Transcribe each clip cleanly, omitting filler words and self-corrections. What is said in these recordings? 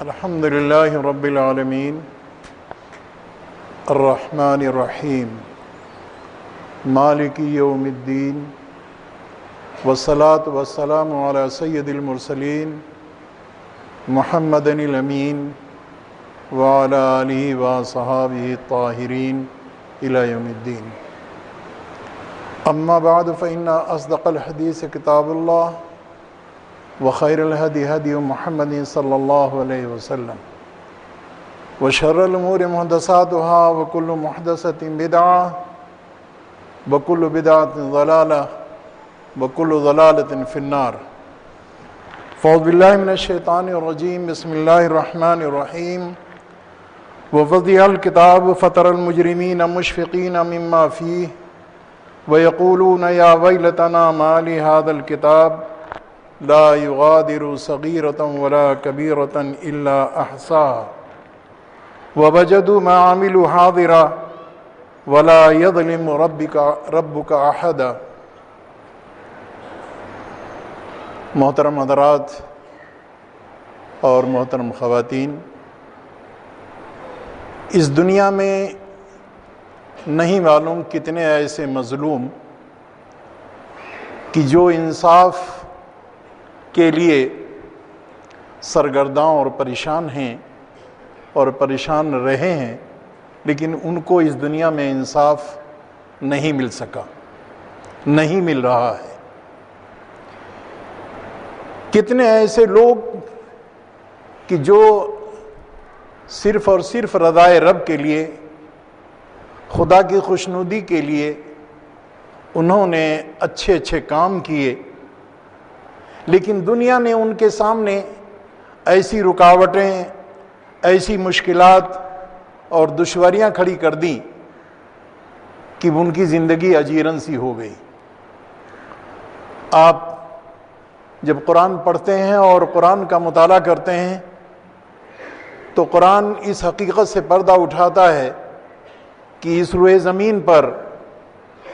الحمد للہ رب العالمین الرحمن الرحیم مالک یوم الدین والصلاة والسلام علی سید المرسلین محمد الامین وعلی آلہ وصحابہ الطاہرین الی یوم الدین اما بعد فإن اصدق الحدیث کتاب اللہ وخیر الہدی ہدی محمد صلی اللہ علیہ وسلم وشر الامور محدثاتها وکل محدثۃ بدعہ وکل بدعۃ ضلالہ وکل ضلالۃ فی النار۔ فاعوذ باللہ من الشیطان الرجیم، بسم اللہ الرحمن الرحیم۔ ووضع الکتاب فتری المجرمین مشفقین مما فیہ ویقولون یا ویلتنا ما لہذا الکتاب لا یغادر صغیرۃ ولا کبیرۃ الا احصاها ووجدوا ما عملوا حاضرا ولا یظلم ربک احدا۔ محترم حضرات اور محترم خواتین، اس دنیا میں نہیں معلوم کتنے ایسے مظلوم کہ جو انصاف کے لیے سرگرداں اور پریشان ہیں اور پریشان رہے ہیں، لیکن ان کو اس دنیا میں انصاف نہیں مل سکا، نہیں مل رہا ہے۔ کتنے ایسے لوگ کہ جو صرف اور صرف رضائے رب کے لیے، خدا کی خوشنودی کے لیے انہوں نے اچھے اچھے کام کیے، لیکن دنیا نے ان کے سامنے ایسی رکاوٹیں، ایسی مشکلات اور دشواریاں کھڑی کر دیں کہ ان کی زندگی اجیرن سی ہو گئی۔ آپ جب قرآن پڑھتے ہیں اور قرآن کا مطالعہ کرتے ہیں تو قرآن اس حقیقت سے پردہ اٹھاتا ہے کہ اس روئے زمین پر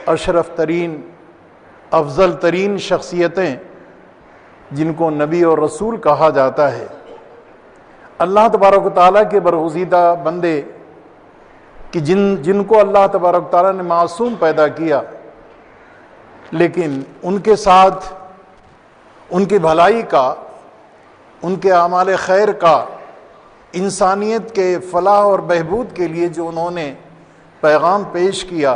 اشرف ترین، افضل ترین شخصیتیں جن کو نبی اور رسول کہا جاتا ہے، اللہ تبارک و تعالیٰ کے برگزیدہ بندے کہ جن کو اللہ تبارک و تعالیٰ نے معصوم پیدا کیا، لیکن ان کے ساتھ ان کی بھلائی کا، ان کے اعمال خیر کا، انسانیت کے فلاح اور بہبود کے لیے جو انہوں نے پیغام پیش کیا،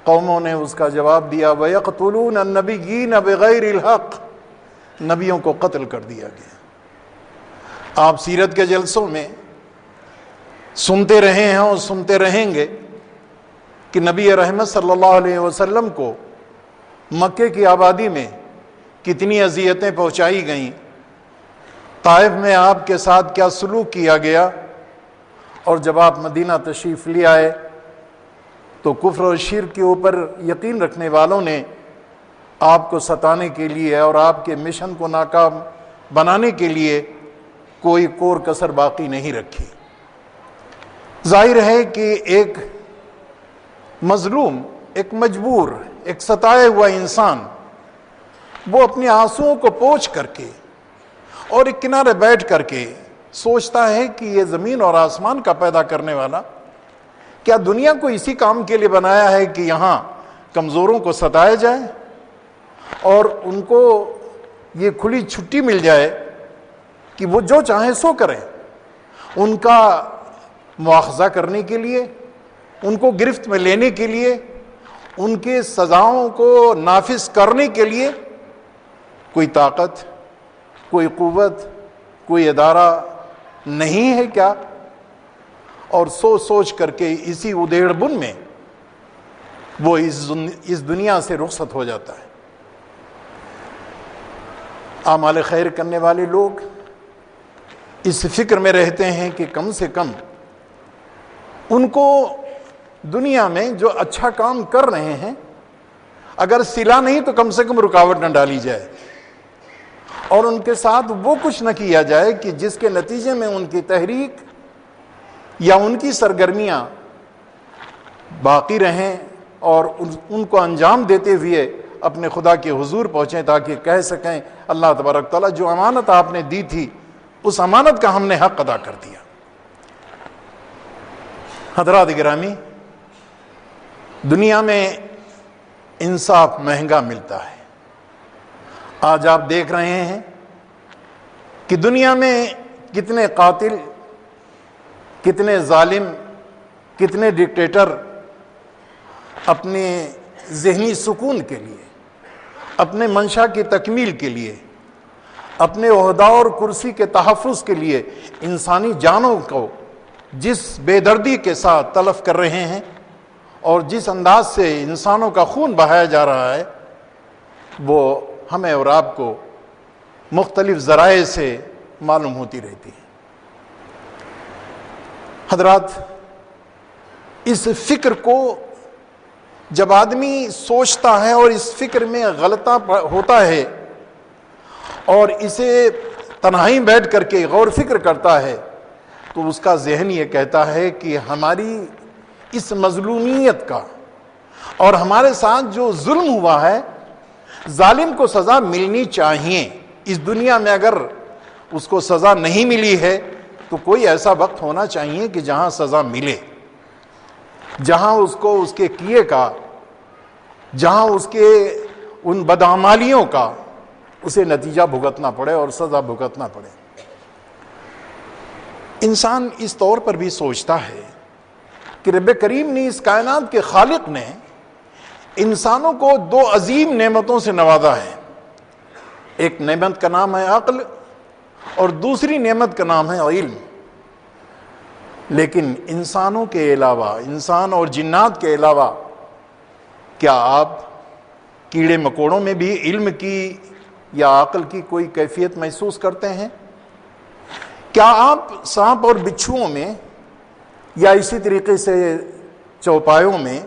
قوموں نے اس کا جواب دیا وَيَقْتُلُونَ النَّبِيِّينَ بِغَيْرِ الْحَقِّ، نبیوں کو قتل کر دیا گیا۔ آپ سیرت کے جلسوں میں سنتے رہے ہیں اور سنتے رہیں گے کہ نبی رحمت صلی اللہ علیہ وسلم کو مکے کی آبادی میں کتنی اذیتیں پہنچائی گئیں، طائف میں آپ کے ساتھ کیا سلوک کیا گیا، اور جب آپ مدینہ تشریف لے آئے تو کفر اور شرک کے اوپر یقین رکھنے والوں نے آپ کو ستانے کے لیے اور آپ کے مشن کو ناکام بنانے کے لیے کوئی کور کسر باقی نہیں رکھی۔ ظاہر ہے کہ ایک مظلوم، ایک مجبور، ایک ستائے ہوا انسان وہ اپنے آنسوؤں کو پوچھ کر کے اور ایک کنارے بیٹھ کر کے سوچتا ہے کہ یہ زمین اور آسمان کا پیدا کرنے والا کیا دنیا کو اسی کام کے لیے بنایا ہے کہ یہاں کمزوروں کو ستایا جائے اور ان کو یہ کھلی چھٹی مل جائے کہ وہ جو چاہیں سو کریں، ان کا مواخذہ کرنے کے لیے، ان کو گرفت میں لینے کے لیے، ان کے سزاؤں کو نافذ کرنے کے لیے کوئی طاقت، کوئی قوت، کوئی ادارہ نہیں ہے کیا؟ اور سوچ سوچ کر کے اسی ادھیڑ بن میں وہ اس دنیا سے رخصت ہو جاتا ہے۔ اعمال خیر کرنے والے لوگ اس فکر میں رہتے ہیں کہ کم سے کم ان کو دنیا میں جو اچھا کام کر رہے ہیں اگر صلہ نہیں تو کم سے کم رکاوٹ نہ ڈالی جائے، اور ان کے ساتھ وہ کچھ نہ کیا جائے کہ جس کے نتیجے میں ان کی تحریک یا ان کی سرگرمیاں باقی رہیں اور ان کو انجام دیتے ہوئے اپنے خدا کے حضور پہنچیں تاکہ کہہ سکیں اللہ تبارک تعالیٰ جو امانت آپ نے دی تھی اس امانت کا ہم نے حق ادا کر دیا۔ حضرات گرامی، دنیا میں انصاف مہنگا ملتا ہے۔ آج آپ دیکھ رہے ہیں کہ دنیا میں کتنے قاتل، کتنے ظالم، کتنے ڈکٹیٹر اپنے ذہنی سکون کے لیے، اپنے منشا کی تکمیل کے لیے، اپنے عہدہ اور کرسی کے تحفظ کے لیے انسانی جانوں کو جس بے دردی کے ساتھ تلف کر رہے ہیں اور جس انداز سے انسانوں کا خون بہایا جا رہا ہے، وہ ہمیں اور آپ کو مختلف ذرائع سے معلوم ہوتی رہتی ہے۔ حضرات، اس فکر کو جب آدمی سوچتا ہے اور اس فکر میں غلطہ ہوتا ہے اور اسے تنہائی بیٹھ کر کے غور فکر کرتا ہے، تو اس کا ذہن یہ کہتا ہے کہ ہماری اس مظلومیت کا اور ہمارے ساتھ جو ظلم ہوا ہے، ظالم کو سزا ملنی چاہیے۔ اس دنیا میں اگر اس کو سزا نہیں ملی ہے تو کوئی ایسا وقت ہونا چاہیے کہ جہاں سزا ملے، جہاں اس کو اس کے کیے کا، جہاں اس کے ان بدعمالیوں کا اسے نتیجہ بھگتنا پڑے اور سزا بھگتنا پڑے۔ انسان اس طور پر بھی سوچتا ہے کہ رب کریم نے، اس کائنات کے خالق نے انسانوں کو دو عظیم نعمتوں سے نوازا ہے۔ ایک نعمت کا نام ہے عقل اور دوسری نعمت کا نام ہے علم۔ لیکن انسانوں کے علاوہ، انسان اور جنات کے علاوہ، کیا آپ کیڑے مکوڑوں میں بھی علم کی یا عقل کی کوئی کیفیت محسوس کرتے ہیں؟ کیا آپ سانپ اور بچھوؤں میں یا اسی طریقے سے چوپایوں میں،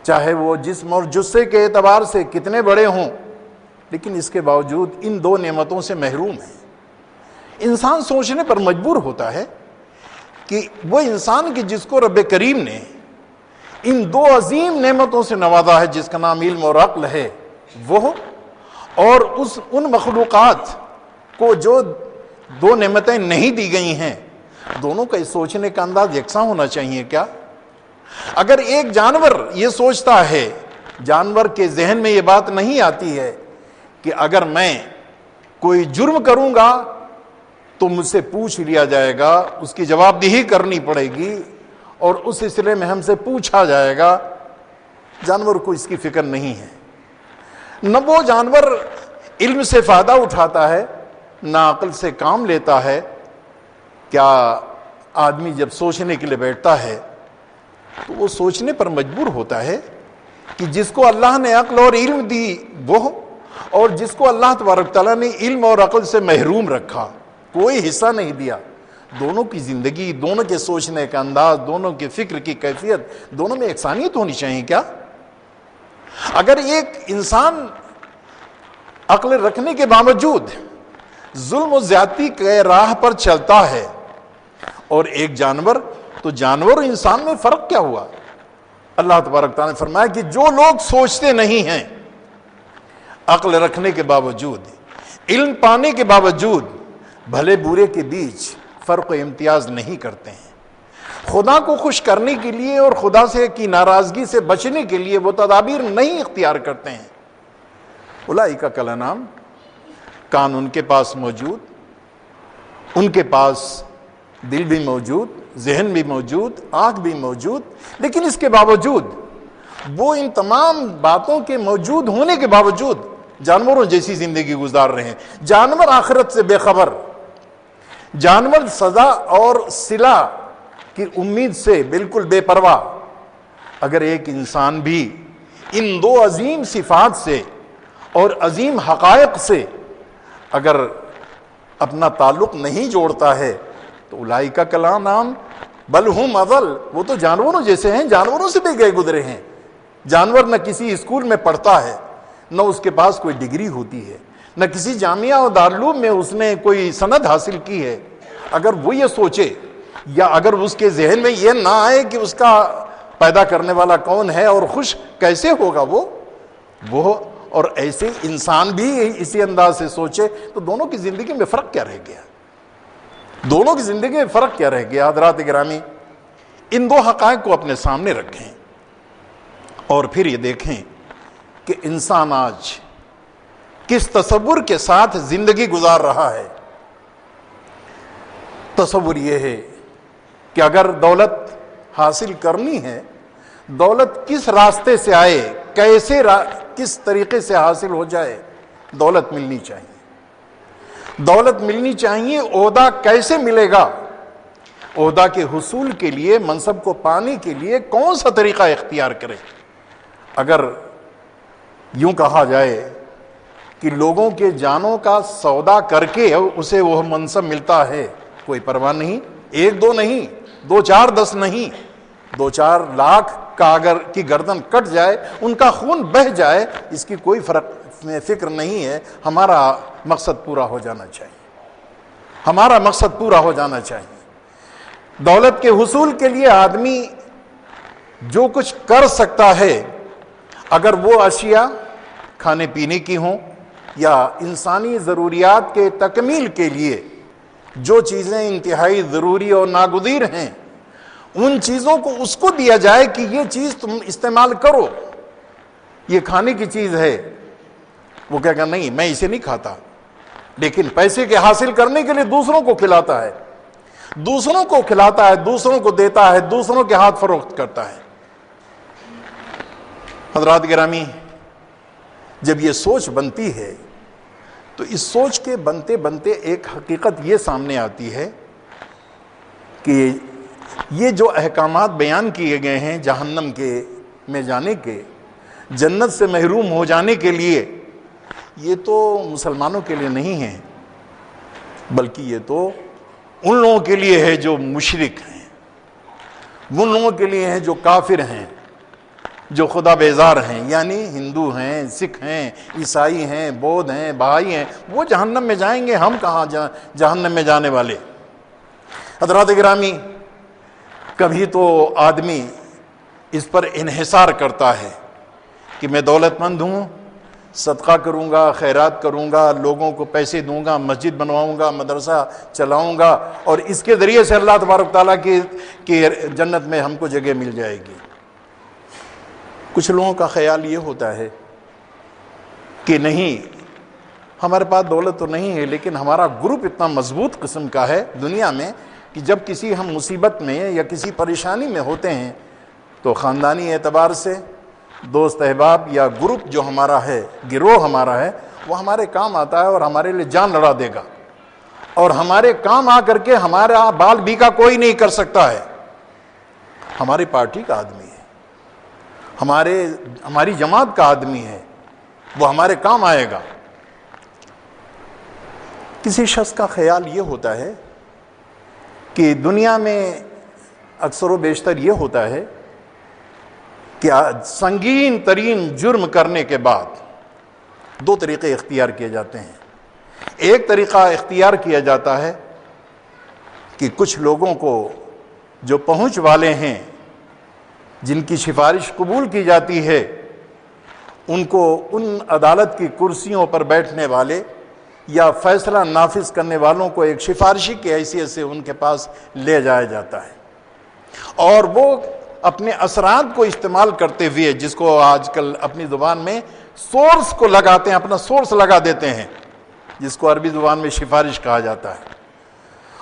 چاہے وہ جسم اور جثے کے اعتبار سے کتنے بڑے ہوں، لیکن اس کے باوجود ان دو نعمتوں سے محروم ہیں؟ انسان سوچنے پر مجبور ہوتا ہے کہ وہ انسان کی جس کو رب کریم نے ان دو عظیم نعمتوں سے نوازا ہے، جس کا نام علم اور عقل ہے، وہ اور ان مخلوقات کو جو دو نعمتیں نہیں دی گئی ہیں، دونوں کا سوچنے کا انداز یکساں ہونا چاہیے کیا؟ اگر ایک جانور یہ سوچتا ہے، جانور کے ذہن میں یہ بات نہیں آتی ہے کہ اگر میں کوئی جرم کروں گا تو مجھ سے پوچھ لیا جائے گا، اس کی جواب دہی کرنی پڑے گی اور اس سلسلے میں ہم سے پوچھا جائے گا، جانور کو اس کی فکر نہیں ہے۔ نہ وہ جانور علم سے فائدہ اٹھاتا ہے، نہ عقل سے کام لیتا ہے۔ کیا آدمی جب سوچنے کے لیے بیٹھتا ہے تو وہ سوچنے پر مجبور ہوتا ہے کہ جس کو اللہ نے عقل اور علم دی وہ، اور جس کو اللہ تبارک تعالیٰ نے علم اور عقل سے محروم رکھا، کوئی حصہ نہیں دیا، دونوں کی زندگی، دونوں کے سوچنے کا انداز، دونوں کے فکر کی کیفیت، دونوں میں یکسانیت ہونی چاہیے کیا؟ اگر ایک انسان عقل رکھنے کے باوجود ظلم و زیادتی کے راہ پر چلتا ہے اور ایک جانور، تو جانور اور انسان میں فرق کیا ہوا؟ اللہ تبارک تعالیٰ نے فرمایا کہ جو لوگ سوچتے نہیں ہیں، عقل رکھنے کے باوجود، علم پانے کے باوجود، بھلے برے کے بیچ فرق و امتیاز نہیں کرتے ہیں، خدا کو خوش کرنے کے لیے اور خدا سے کی ناراضگی سے بچنے کے لیے وہ تدابیر نہیں اختیار کرتے ہیں، اولئک کالانعام، کان ان کے پاس موجود، ان کے پاس دل بھی موجود، ذہن بھی موجود، آنکھ بھی موجود، لیکن اس کے باوجود وہ ان تمام باتوں کے موجود ہونے کے باوجود جانوروں جیسی زندگی گزار رہے ہیں۔ جانور آخرت سے بے خبر، جانور سزا اور صلہ کی امید سے بالکل بے پرواہ۔ اگر ایک انسان بھی ان دو عظیم صفات سے اور عظیم حقائق سے اگر اپنا تعلق نہیں جوڑتا ہے تو اولئک کالانعام بل ہم اضل، وہ تو جانوروں جیسے ہیں، جانوروں سے بھی گئے گزرے ہیں۔ جانور نہ کسی اسکول میں پڑھتا ہے، نہ اس کے پاس کوئی ڈگری ہوتی ہے، نہ کسی جامعہ اور دارالعلوم میں اس نے کوئی سند حاصل کی ہے۔ اگر وہ یہ سوچے یا اگر اس کے ذہن میں یہ نہ آئے کہ اس کا پیدا کرنے والا کون ہے اور خوش کیسے ہوگا وہ اور ایسے انسان بھی اسی انداز سے سوچے، تو دونوں کی زندگی میں فرق کیا رہ گیا؟ دونوں کی زندگی میں فرق کیا رہ گیا؟ حضرات گرامی، ان دو حقائق کو اپنے سامنے رکھیں اور پھر یہ دیکھیں کہ انسان آج کس تصور کے ساتھ زندگی گزار رہا ہے۔ تصور یہ ہے کہ اگر دولت حاصل کرنی ہے، دولت کس راستے سے آئے، کس طریقے سے حاصل ہو جائے، دولت ملنی چاہیے، دولت ملنی چاہیے۔ عہدہ کیسے ملے گا؟ عہدہ کے حصول کے لیے، منصب کو پانے کے لیے کون سا طریقہ اختیار کرے؟ اگر یوں کہا جائے کہ لوگوں کے جانوں کا سودا کر کے اسے وہ منصب ملتا ہے، کوئی پرواہ نہیں، 1-2 نہیں، 2-4 10 نہیں، 2-4 لاکھ کا اگر کی گردن کٹ جائے، ان کا خون بہہ جائے، اس کی کوئی فکر نہیں ہے۔ ہمارا مقصد پورا ہو جانا چاہیے، ہمارا مقصد پورا ہو جانا چاہیے۔ دولت کے حصول کے لیے آدمی جو کچھ کر سکتا ہے، اگر وہ اشیاء کھانے پینے کی ہوں یا انسانی ضروریات کے تکمیل کے لیے جو چیزیں انتہائی ضروری اور ناگزیر ہیں، ان چیزوں کو اس کو دیا جائے کہ یہ چیز تم استعمال کرو، یہ کھانے کی چیز ہے۔ وہ کہے گا نہیں، میں اسے نہیں کھاتا، لیکن پیسے کے حاصل کرنے کے لیے دوسروں کو کھلاتا ہے، دوسروں کو کھلاتا ہے، دوسروں کو دیتا ہے، دوسروں کے ہاتھ فروخت کرتا ہے۔ حضرات گرامی، جب یہ سوچ بنتی ہے تو اس سوچ کے بنتے بنتے ایک حقیقت یہ سامنے آتی ہے کہ یہ جو احکامات بیان کیے گئے ہیں جہنم میں جانے کے، جنت سے محروم ہو جانے کے لیے، یہ تو مسلمانوں کے لیے نہیں ہیں، بلکہ یہ تو ان لوگوں کے لیے ہے جو مشرک ہیں، ان لوگوں کے لیے ہیں جو کافر ہیں، جو خدا بیزار ہیں، یعنی ہندو ہیں، سکھ ہیں، عیسائی ہیں، بودھ ہیں، بہائی ہیں۔ وہ جہنم میں جائیں گے، ہم کہاں جہنم میں جانے والے۔ حضرات گرامی، کبھی تو آدمی اس پر انحصار کرتا ہے کہ میں دولت مند ہوں، صدقہ کروں گا، خیرات کروں گا، لوگوں کو پیسے دوں گا، مسجد بنواؤں گا، مدرسہ چلاؤں گا، اور اس کے ذریعے سے اللہ تبارک تعالیٰ کی جنت میں ہم کو جگہ مل جائے گی۔ کچھ لوگوں کا خیال یہ ہوتا ہے کہ نہیں، ہمارے پاس دولت تو نہیں ہے، لیکن ہمارا گروپ اتنا مضبوط قسم کا ہے دنیا میں کہ جب کسی ہم مصیبت میں یا کسی پریشانی میں ہوتے ہیں تو خاندانی اعتبار سے دوست احباب یا گروپ جو ہمارا ہے، گروہ ہمارا ہے، وہ ہمارے کام آتا ہے اور ہمارے لیے جان لڑا دے گا، اور ہمارے کام آ کر کے ہمارا بال بیکا کوئی نہیں کر سکتا ہے۔ ہماری پارٹی کا آدمی ہے، ہماری جماعت کا آدمی ہے، وہ ہمارے کام آئے گا۔ کسی شخص کا خیال یہ ہوتا ہے کہ دنیا میں اکثر و بیشتر یہ ہوتا ہے کہ سنگین ترین جرم کرنے کے بعد 2 طریقے اختیار کیے جاتے ہیں۔ ایک طریقہ اختیار کیا جاتا ہے کہ کچھ لوگوں کو جو پہنچ والے ہیں، جن کی سفارش قبول کی جاتی ہے، ان کو ان عدالت کی کرسیوں پر بیٹھنے والے یا فیصلہ نافذ کرنے والوں کو ایک سفارشی کی حیثیت سے ان کے پاس لے جایا جاتا ہے، اور وہ اپنے اثرات کو استعمال کرتے ہوئے، جس کو آج کل اپنی زبان میں سورس کو لگاتے ہیں، اپنا سورس لگا دیتے ہیں، جس کو عربی زبان میں سفارش کہا جاتا ہے،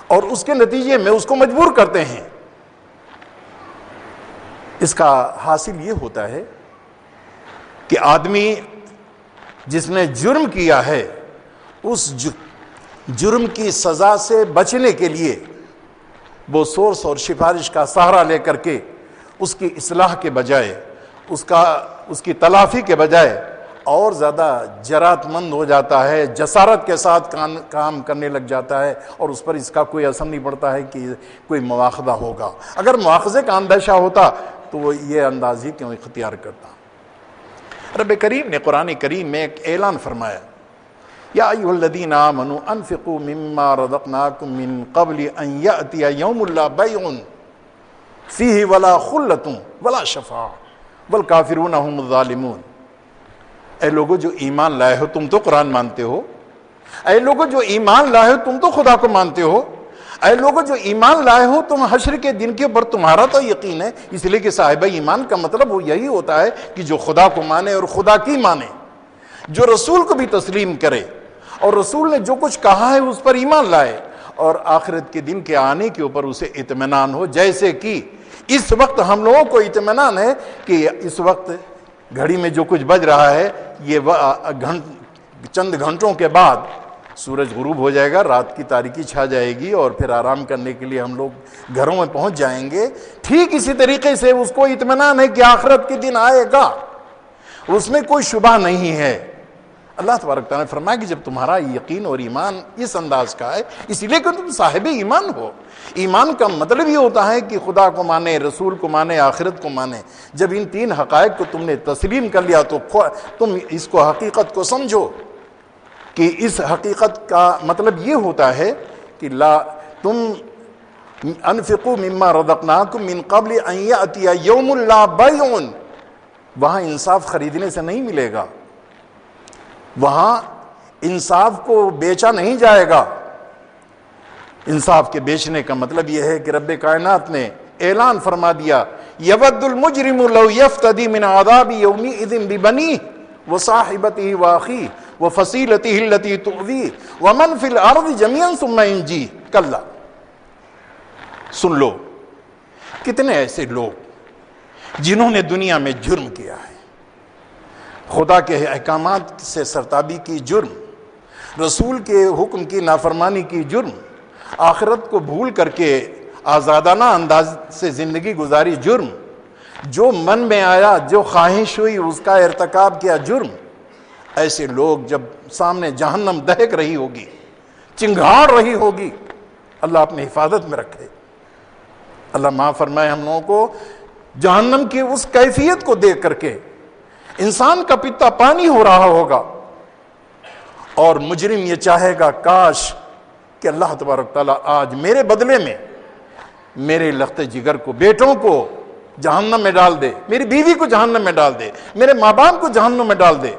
اور اس کے نتیجے میں اس کو مجبور کرتے ہیں۔ اس کا حاصل یہ ہوتا ہے کہ آدمی جس نے جرم کیا ہے، اس جرم کی سزا سے بچنے کے لیے وہ سورس اور سفارش کا سہارا لے کر کے اس کی اصلاح کے بجائے، اس کی تلافی کے بجائے اور زیادہ جرات مند ہو جاتا ہے، جسارت کے ساتھ کام کرنے لگ جاتا ہے، اور اس پر اس کا کوئی اثر نہیں پڑتا ہے کہ کوئی مواخذہ ہوگا۔ اگر مواخذے کا اندیشہ ہوتا تو وہ یہ انداز ہی کیوں اختیار کرتا۔ رب کریم نے قرآن کریم میں ایک اعلان فرمایا، یا ایھا الذین آمنوا انفقوا مما رزقناکم من قبل ان یأتی یوم لا بیع فیہ ولا خلۃ ولا شفاعۃ والکافرون هم الظالمون۔ اے لوگوں جو ایمان لائے ہو، تم تو قرآن مانتے ہو، اے لوگوں جو ایمان لائے ہو، تم تو خدا کو مانتے ہو، اے لوگوں جو ایمان لائے ہو تم حشر کے دن کے اوپر تمہارا تو یقین ہے، اس لیے کہ صاحب ایمان کا مطلب وہ یہی ہوتا ہے کہ جو خدا کو مانے اور خدا کی مانے، جو رسول کو بھی تسلیم کرے اور رسول نے جو کچھ کہا ہے اس پر ایمان لائے، اور آخرت کے دن کے آنے کے اوپر اسے اطمینان ہو۔ جیسے کہ اس وقت ہم لوگوں کو اطمینان ہے کہ اس وقت گھڑی میں جو کچھ بج رہا ہے یہ چند گھنٹوں کے بعد سورج غروب ہو جائے گا، رات کی تاریکی چھا جائے گی اور پھر آرام کرنے کے لیے ہم لوگ گھروں میں پہنچ جائیں گے۔ ٹھیک اسی طریقے سے اس کو اطمینان ہے کہ آخرت کے دن آئے گا، اس میں کوئی شبہ نہیں ہے۔ اللہ تبارک تعالیٰ نے فرمایا کہ جب تمہارا یقین اور ایمان اس انداز کا ہے، اس لیے کہ تم صاحب ایمان ہو۔ ایمان کا مطلب یہ ہوتا ہے کہ خدا کو مانے، رسول کو مانے، آخرت کو مانے۔ جب ان تین حقائق کو تم نے تسلیم کر لیا تو تم اس کو حقیقت کو سمجھو کہ اس حقیقت کا مطلب یہ ہوتا ہے کہ تم انفقوا مما رزقناکم من قبل ان یأتی یوم لا بیع، وہاں انصاف خریدنے سے نہیں ملے گا، وہاں انصاف کو بیچا نہیں جائے گا۔ انصاف کے بیچنے کا مطلب یہ ہے کہ رب کائنات نے اعلان فرما دیا، یود المجرم لو یفتدی من عذاب یومئذ ببنیہ وصاحبتہ واخیہ وفصیلتہ التی تؤویہ ومن فی الارض جميعا ثم ینجیہ۔ کلا، سن لو کتنے ایسے لوگ جنہوں نے دنیا میں جرم کیا ہے، خدا کے احکامات سے سرتابی کی جرم، رسول کے حکم کی نافرمانی کی جرم، آخرت کو بھول کر کے آزادانہ انداز سے زندگی گزاری جرم، جو من میں آیا جو خواہش ہوئی اس کا ارتکاب کیا جرم۔ ایسے لوگ جب سامنے جہنم دہک رہی ہوگی، چنگھاڑ رہی ہوگی، اللہ اپنی حفاظت میں رکھے، اللہ معاف فرمائے ہم لوگوں کو جہنم کی اس کیفیت کو دیکھ کر کے انسان کا پتا پانی ہو رہا ہوگا، اور مجرم یہ چاہے گا کاش کہ اللہ تبارک تعالیٰ آج میرے بدلے میں میرے لخت جگر کو، بیٹوں کو جہنم میں ڈال دے، میری بیوی کو جہنم میں ڈال دے، میرے ماں باپ کو جہنم میں ڈال دے،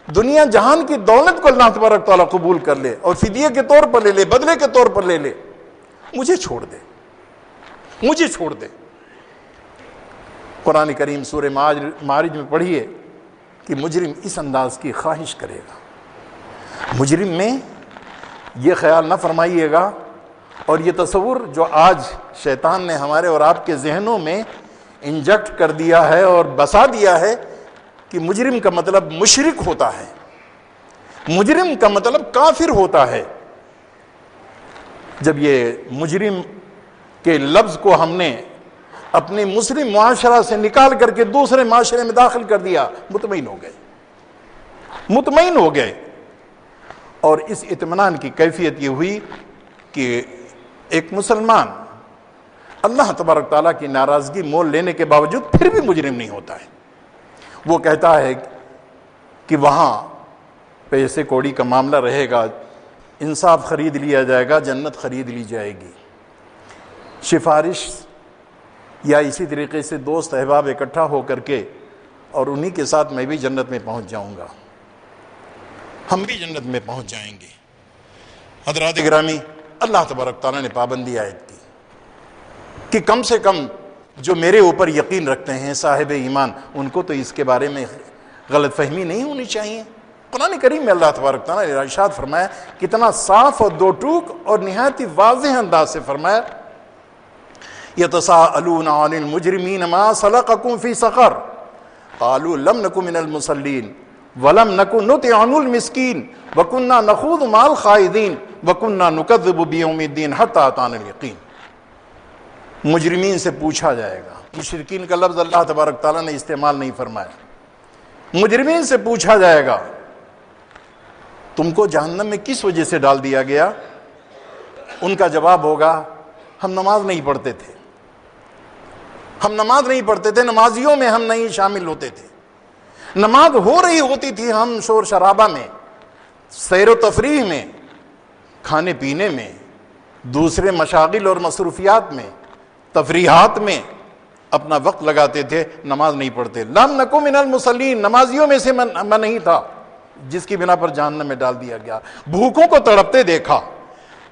دنیا جہان کی دولت کو اللہ تبارک تعالیٰ قبول کر لے اور فدیے کے طور پر لے لے، بدلے کے طور پر لے لے، مجھے چھوڑ دے، مجھے چھوڑ دے۔ قرآن کریم سورہ معارج میں پڑھیے کہ مجرم اس انداز کی خواہش کرے گا۔ مجرم میں یہ خیال نہ فرمائیے گا اور یہ تصور جو آج شیطان نے ہمارے اور آپ کے ذہنوں میں انجیکٹ کر دیا ہے اور بسا دیا ہے کہ مجرم کا مطلب مشرک ہوتا ہے، مجرم کا مطلب کافر ہوتا ہے۔ جب یہ مجرم کے لفظ کو ہم نے اپنے مسلم معاشرہ سے نکال کر کے دوسرے معاشرے میں داخل کر دیا، مطمئن ہو گئے، اور اس اطمینان کی کیفیت یہ ہوئی کہ ایک مسلمان اللہ تبارک تعالیٰ کی ناراضگی مول لینے کے باوجود پھر بھی مجرم نہیں ہوتا ہے۔ وہ کہتا ہے کہ وہاں پیسے کوڑی کا معاملہ رہے گا، انصاف خرید لیا جائے گا، جنت خرید لی جائے گی، سفارش یا اسی طریقے سے دوست احباب اکٹھا ہو کر کے اور انہی کے ساتھ میں بھی جنت میں پہنچ جاؤں گا، ہم بھی جنت میں پہنچ جائیں گے۔ حضرات گرامی، اللہ تبارک تعالیٰ نے پابندی عائد کی کہ کم سے کم جو میرے اوپر یقین رکھتے ہیں صاحب ایمان، ان کو تو اس کے بارے میں غلط فہمی نہیں ہونی چاہیے۔ قرآن کریم میں اللہ تبارک تعالیٰ نے ارشاد فرمایا، کتنا صاف اور دو ٹوک اور نہایت ہی واضح انداز سے فرمایا، یتساءلون عن المجرمین ما سلککم فی سقر قالوا لم نک من المصلین ولم نک نطعم المسکین وکننا نخوض مع الخائضین وکننا نکذب بیوم الدین حتی اتانا الیقین۔ مجرمین سے پوچھا جائے گا، مشرکین کا لفظ اللہ تبارک تعالیٰ نے استعمال نہیں فرمایا، مجرمین سے پوچھا جائے گا تم کو جہنم میں کس وجہ سے ڈال دیا گیا؟ ان کا جواب ہوگا، ہم نماز نہیں پڑھتے تھے، ہم نماز نہیں پڑھتے تھے، نمازیوں میں ہم نہیں شامل ہوتے تھے، نماز ہو رہی ہوتی تھی ہم شور شرابہ میں، سیر و تفریح میں، کھانے پینے میں، دوسرے مشاغل اور مصروفیات میں، تفریحات میں اپنا وقت لگاتے تھے، نماز نہیں پڑھتے۔ لم نکو من المصلین، نمازیوں میں سے میں نہیں تھا، جس کی بنا پر جہنم میں ڈال دیا گیا۔ بھوکوں کو تڑپتے دیکھا،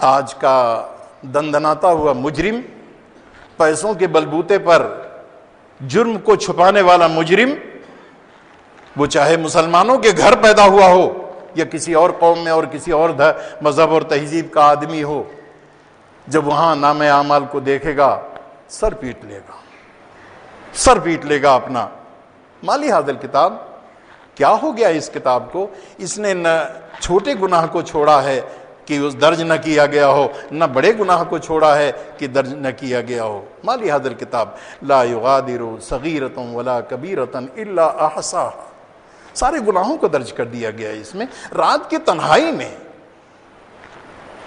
آج کا دندناتا ہوا مجرم، پیسوں کے بلبوتے پر جرم کو چھپانے والا مجرم، وہ چاہے مسلمانوں کے گھر پیدا ہوا ہو یا کسی اور قوم میں اور کسی اور مذہب اور تہذیب کا آدمی ہو، جب وہاں نام اعمال کو دیکھے گا سر پیٹ لے گا اپنا۔ مالی حاضر کتاب، کیا ہو گیا اس کتاب کو؟ اس نے نہ چھوٹے گناہ کو چھوڑا ہے کہ اس درج نہ کیا گیا ہو، نہ بڑے گناہ کو چھوڑا ہے کہ درج نہ کیا گیا ہو۔ مالی حاضر کتاب لا یغادر صغیرۃ ولا کبیرۃ الا احصاها، سارے گناہوں کو درج کر دیا گیا ہے اس میں۔ رات کی تنہائی میں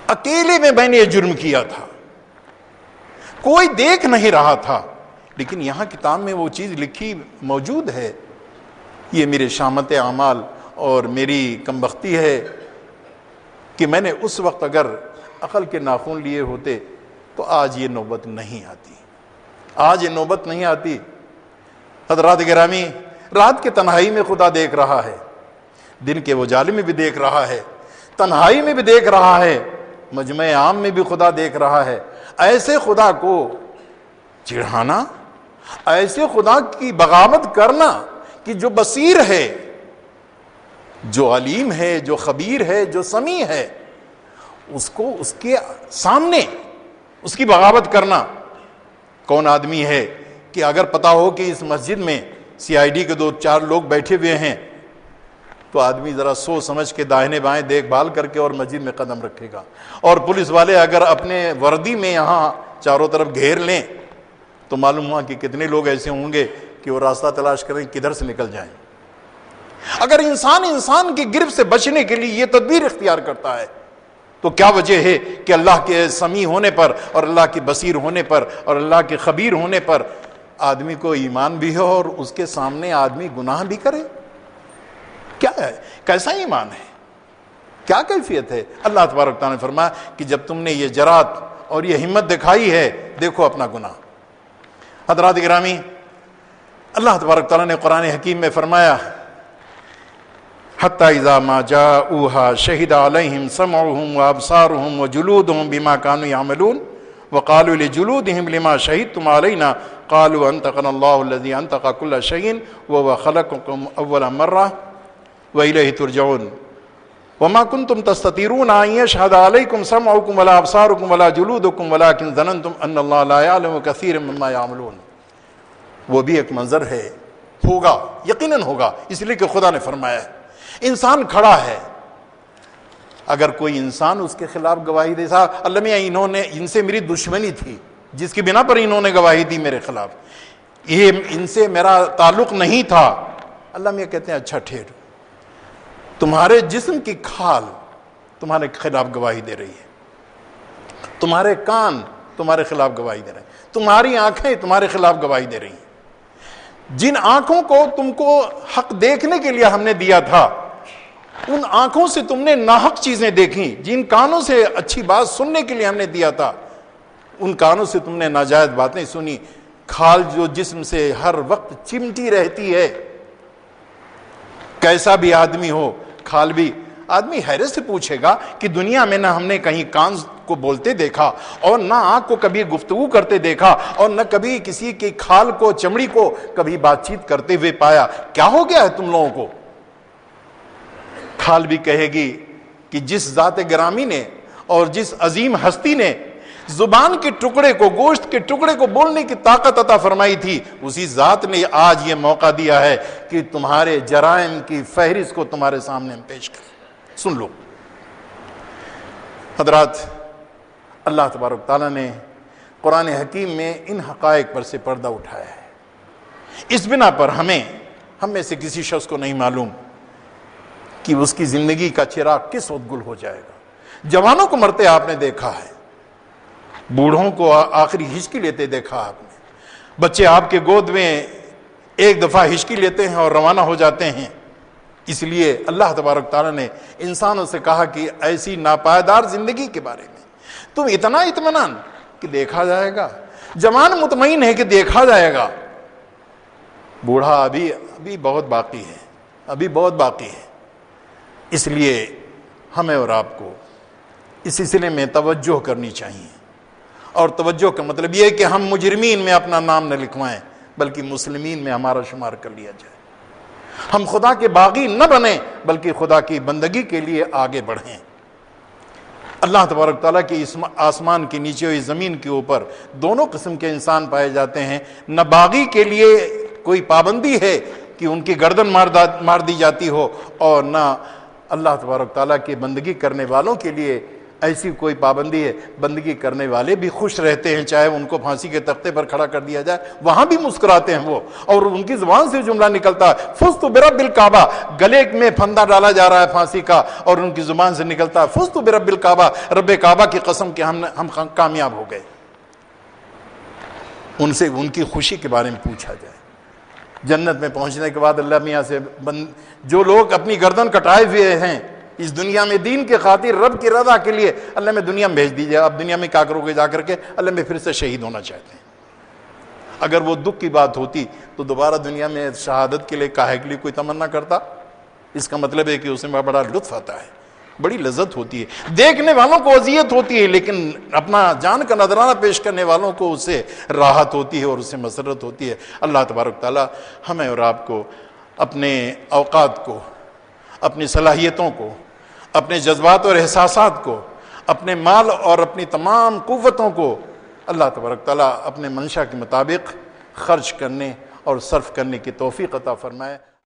اکیلے میں نے یہ جرم کیا تھا، کوئی دیکھ نہیں رہا تھا، لیکن یہاں کتاب میں وہ چیز لکھی موجود ہے۔ یہ میرے شامت اعمال اور میری کمبختی ہے کہ میں نے اس وقت اگر عقل کے ناخن لیے ہوتے تو آج یہ نوبت نہیں آتی۔ حضرات گرامی، رات کے تنہائی میں خدا دیکھ رہا ہے، دن کے اجالے میں بھی دیکھ رہا ہے، تنہائی میں بھی دیکھ رہا ہے، مجمع عام میں بھی خدا دیکھ رہا ہے۔ ایسے خدا کو چڑھانا، ایسے خدا کی بغاوت کرنا کہ جو بصیر ہے، جو علیم ہے، جو خبیر ہے، جو سمیع ہے، اس کو اس کے سامنے اس کی بغاوت کرنا، کون آدمی ہے کہ اگر پتا ہو کہ اس مسجد میں CID کے 2-4 لوگ بیٹھے ہوئے ہیں تو آدمی ذرا سوچ سمجھ کے داہنے بائیں دیکھ بھال کر کے اور مسجد میں قدم رکھے گا۔ اور پولیس والے اگر اپنے وردی میں یہاں چاروں طرف گھیر لیں تو معلوم ہوا کہ کتنے لوگ ایسے ہوں گے کہ وہ راستہ تلاش کریں کدھر سے نکل جائیں۔ اگر انسان کی گرفت سے بچنے کے لیے یہ تدبیر اختیار کرتا ہے تو کیا وجہ ہے کہ اللہ کے سمیع ہونے پر اور اللہ کے بصیر ہونے پر اور اللہ کے خبیر ہونے پر آدمی کو ایمان بھی ہو اور اس کے سامنے آدمی گناہ بھی کرے؟ کیا ہے؟ کیسا ایمان ہے؟ کیا کیفیت ہے؟ اللہ تبارک تعالیٰ نے فرمایا کہ جب تم نے یہ جرات اور یہ ہمت دکھائی ہے، دیکھو اپنا گناہ۔ حضرات گرامی، اللہ تبارک تعالیٰ نے قرآن حکیم میں فرمایا حتی اذا ما جاؤوها شہد علیہم سمعهم وابصارهم وجلودهم بما كانوا يعملون وقالوا لجلودهم لما شهدتم علينا قالوا انطقنا الله الذي انطق كل شيء وهو خلقكم اول مرة وإليه ترجعون وما كنتم تستطيعون ان يشهد عليكم سمعكم ولا ابصاركم ولا جلودكم ولكن ظننتم ان الله لا يعلم كثيرا مما يعملون۔ وہ بھی ایک منظر ہے، ہوگا، یقیناً ہوگا، اس لیے کہ خدا نے فرمایا ہے۔ انسان کھڑا ہے، اگر کوئی انسان اس کے خلاف گواہی دے، صاحب اللہ میاں ان سے میری دشمنی تھی جس کی بنا پر انہوں نے گواہی دی میرے خلاف، یہ ان سے میرا تعلق نہیں تھا، اللہ میاں کہتے ہیں اچھا ٹھہر، تمہارے جسم کی کھال تمہارے خلاف گواہی دے رہی ہے، تمہارے کان تمہارے خلاف گواہی دے رہے ہیں، تمہاری آنکھیں تمہارے خلاف گواہی دے رہی ہیں۔ جن آنکھوں کو تم کو حق دیکھنے کے لیے ہم نے دیا تھا، ان آنکھوں سے تم نے ناحق چیزیں دیکھیں، جن کانوں سے اچھی بات سننے کے لیے ہم نے دیا تھا، ان کانوں سے تم نے ناجائز باتیں سنی۔ کھال جو جسم سے ہر وقت چمٹی رہتی ہے، کیسا بھی آدمی ہو، کھال بھی، آدمی حیرت سے پوچھے گا کہ دنیا میں نہ ہم نے کہیں کان کو بولتے دیکھا اور نہ آنکھ کو کبھی گفتگو کرتے دیکھا اور نہ کبھی کسی کی کھال کو، چمڑی کو کبھی بات چیت کرتے ہوئے پایا، کیا ہو گیا ہے تم لوگوں کو؟ کھال بھی کہے گی کہ جس ذات گرامی نے اور جس عظیم ہستی نے زبان کے ٹکڑے کو، گوشت کے ٹکڑے کو بولنے کی طاقت عطا فرمائی تھی، اسی ذات نے آج یہ موقع دیا ہے کہ تمہارے جرائم کی فہرست کو تمہارے سامنے پیش کریں۔ سن لو حضرات، اللہ تبارک تعالیٰ نے قرآن حکیم میں ان حقائق پر سے پردہ اٹھایا ہے۔ اس بنا پر ہم میں سے کسی شخص کو نہیں معلوم کہ اس کی زندگی کا چراغ کس وقت گل ہو جائے گا۔ جوانوں کو مرتے آپ نے دیکھا ہے، بوڑھوں کو آخری ہچکی لیتے دیکھا آپ نے، بچے آپ کے گود میں ایک دفعہ ہچکی لیتے ہیں اور روانہ ہو جاتے ہیں۔ اس لیے اللہ تبارک تعالیٰ نے انسانوں سے کہا کہ ایسی ناپائیدار زندگی کے بارے میں تم اتنا اطمینان کہ دیکھا جائے گا، جوان مطمئن ہے کہ دیکھا جائے گا، بوڑھا ابھی بہت باقی ہے، ابھی بہت باقی ہے۔ اس لیے ہمیں اور آپ کو اس سلسلے میں توجہ کرنی چاہیے، اور توجہ کا مطلب یہ ہے کہ ہم مجرمین میں اپنا نام نہ لکھوائیں بلکہ مسلمین میں ہمارا شمار کر لیا جائے، ہم خدا کے باغی نہ بنیں بلکہ خدا کی بندگی کے لیے آگے بڑھیں۔ اللہ تبارک تعالیٰ کی آسمان کے نیچے اور زمین کے اوپر دونوں قسم کے انسان پائے جاتے ہیں، نہ باغی کے لیے کوئی پابندی ہے کہ ان کی گردن مار دی جاتی ہو، اور نہ اللہ تبارک تعالیٰ کی بندگی کرنے والوں کے لیے ایسی کوئی پابندی ہے۔ بندگی کرنے والے بھی خوش رہتے ہیں، چاہے ان کو پھانسی کے تختے پر کھڑا کر دیا جائے وہاں بھی مسکراتے ہیں وہ، اور ان کی زبان سے جملہ نکلتا ہے فزت برب الکعبہ، گلے میں پھندا ڈالا جا رہا ہے پھانسی کا، اور ان کی زبان سے نکلتا ہے فزت برب الکعبہ، رب کعبہ کی قسم کہ ہم کامیاب ہو گئے۔ ان سے ان کی خوشی کے بارے میں پوچھا جائے۔ جنت میں پہنچنے کے بعد اللہ میاں سے جو لوگ اپنی گردن کٹائے ہوئے ہیں اس دنیا میں دین کے خاطر رب کی رضا کے لیے، اللہ میں دنیا میں بھیج دیجیے، آپ دنیا میں کیا کرو گے جا کر کے؟ اللہ میں پھر سے شہید ہونا چاہتے ہیں۔ اگر وہ دکھ کی بات ہوتی تو دوبارہ دنیا میں شہادت کے لیے کاہے کے لیے کوئی تمنا کرتا؟ اس کا مطلب ہے کہ اس میں بڑا لطف آتا ہے، بڑی لذت ہوتی ہے، دیکھنے والوں کو اذیت ہوتی ہے لیکن اپنا جان کا نذرانہ پیش کرنے والوں کو اس سے راحت ہوتی ہے اور اس سے مسرت ہوتی ہے۔ اللہ تبارک تعالیٰ ہمیں اور آپ کو اپنے اوقات کو، اپنی صلاحیتوں کو، اپنے جذبات اور احساسات کو، اپنے مال اور اپنی تمام قوتوں کو اللہ تبارک تعالیٰ اپنے منشا کے مطابق خرچ کرنے اور صرف کرنے کی توفیق عطا فرمائے۔